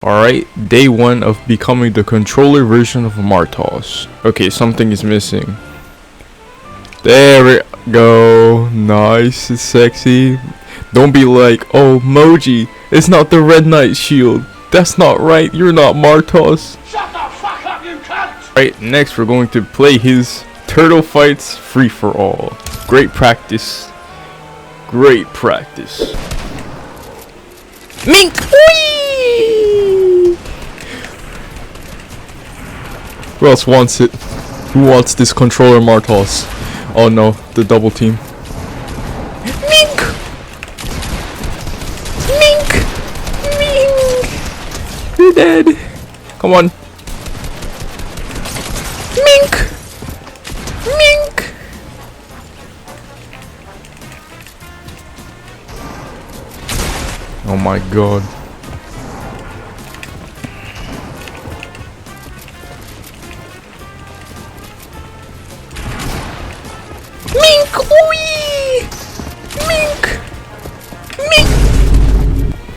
Alright, day 1 of becoming the controller version of Martos. Okay, something is missing. There we go. Nice, it's sexy. Don't be like, oh, Moji, it's not the Red Knight shield. That's not right, you're not Martos. Shut the fuck up, you cunt! Alright, next we're going to play his Turtle Fights free-for-all. Great practice. Great practice. Mink! Whee! Who else wants it? Who wants this controller, Martos? Oh no, the double team. Mink! Mink! Mink! You're dead. Come on. Mink! Mink! Oh my god. Mink! Wee!